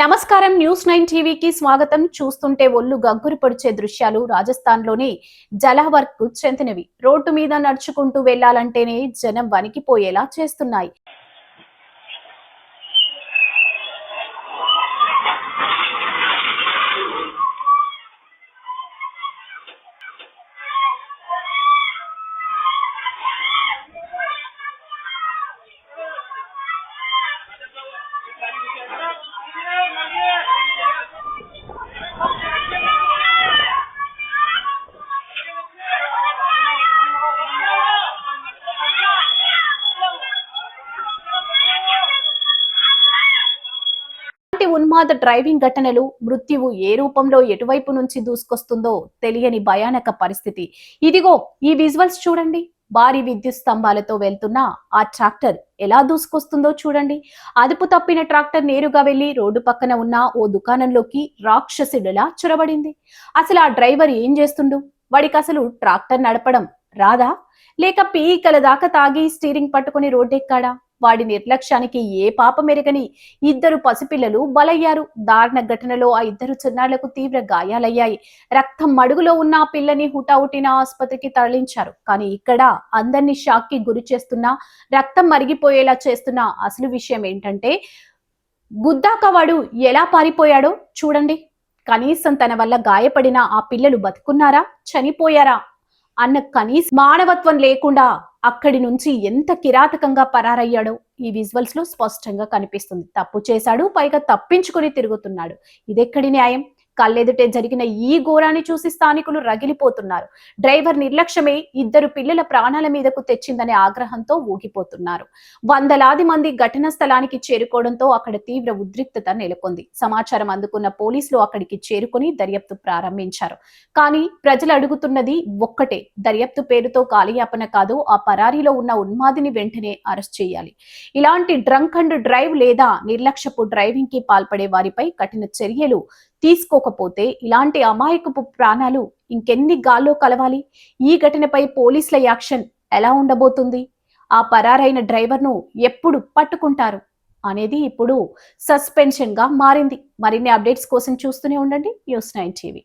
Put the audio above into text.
నమస్కారం న్యూస్ 9 టీవీకి స్వాగతం. చూస్తుంటే ఒళ్ళు గగ్గురు పొడిచే దృశ్యాలు రాజస్థాన్లోని జలావర్కు చెందినవి. రోడ్డు మీద నడుచుకుంటూ వెళ్లాలంటేనే జనం వణికిపోయేలా చేస్తున్నాయి. ఉన్మాద డ్రైవింగ్ ఘటనలు, మృత్యువు ఏ రూపంలో ఎటువైపు నుంచి దూసుకొస్తుందో తెలియని భయానక పరిస్థితి. ఇదిగో ఈ విజువల్స్ చూడండి. భారీ విద్యుత్ స్తంభాలతో వెళ్తున్న ఆ ట్రాక్టర్ ఎలా దూసుకొస్తుందో చూడండి. అదుపు తప్పిన ట్రాక్టర్ నేరుగా వెళ్లి రోడ్డు పక్కన ఉన్న ఓ దుకాణంలోకి రాక్షసుడిలా చొరబడింది. అసలు ఆ డ్రైవర్ ఏం చేస్తుండు? వాడికి అసలు ట్రాక్టర్ నడపడం రాదా? లేక పీకల దాకా తాగి స్టీరింగ్ పట్టుకుని రోడ్డెక్కాడా? వాడి నిర్లక్ష్యానికి ఏ పాపం ఎరగని ఇద్దరు పసిపిల్లలు బలయ్యారు. దారుణ ఘటనలో ఆ ఇద్దరు చిన్నారులకు తీవ్ర గాయాలయ్యాయి. రక్తం మడుగులో ఉన్న ఆ పిల్లని హుటాహుటిన ఆసుపత్రికి తరలించారు. కానీ ఇక్కడ అందరినీ షాక్ కి గురి చేస్తున్న, రక్తం మరిగిపోయేలా చేస్తున్న అసలు విషయం ఏంటంటే, గుద్దాక వాడు ఎలా పారిపోయాడో చూడండి. కనీసం తన వల్ల గాయపడిన ఆ పిల్లలు బతుకున్నారా, చనిపోయారా అన్న కనీస మానవత్వం లేకుండా అక్కడి నుంచి ఎంత కిరాతకంగా పరారయ్యాడో ఈ విజువల్స్ లో స్పష్టంగా కనిపిస్తుంది. తప్పు చేశాడు, పైగా తప్పించుకుని తిరుగుతున్నాడు. ఇదెక్కడి న్యాయం? కళ్ళెదుటే జరిగిన ఈ ఘోరాన్ని చూసి స్థానికులు రగిలిపోతున్నారు. డ్రైవర్ నిర్లక్ష్యమే ఇద్దరు పిల్లల ప్రాణాల మీదకు తెచ్చిందనే ఆగ్రహంతో ఊగిపోతున్నారు. వందలాది మంది ఘటనా స్థలానికి చేరుకోవడంతో అక్కడ తీవ్ర ఉద్రిక్తత నెలకొంది. సమాచారం అందుకున్న పోలీసులు అక్కడికి చేరుకుని దర్యాప్తు ప్రారంభించారు. కానీ ప్రజలు అడుగుతున్నది ఒక్కటే, దర్యాప్తు పేరుతో కాలయాపన కాదు, ఆ పరారీలో ఉన్న ఉన్మాదిని వెంటనే అరెస్ట్ చేయాలి. ఇలాంటి డ్రంక్ అండ్ డ్రైవ్ లేదా నిర్లక్ష్యపు డ్రైవింగ్ కి పాల్పడే వారిపై కఠిన చర్యలు తీసుకోకపోతే ఇలాంటి అమాయకపు ప్రాణాలు ఇంకెన్ని గాల్లో కలవాలి? ఈ ఘటనపై పోలీసుల యాక్షన్ ఎలా ఉండబోతుంది? ఆ పరారైన డ్రైవర్ను ఎప్పుడు పట్టుకుంటారు అనేది ఇప్పుడు సస్పెన్షన్ గా మారింది. మరిన్ని అప్డేట్స్ కోసం చూస్తూనే ఉండండి న్యూస్ 9 టీవీ.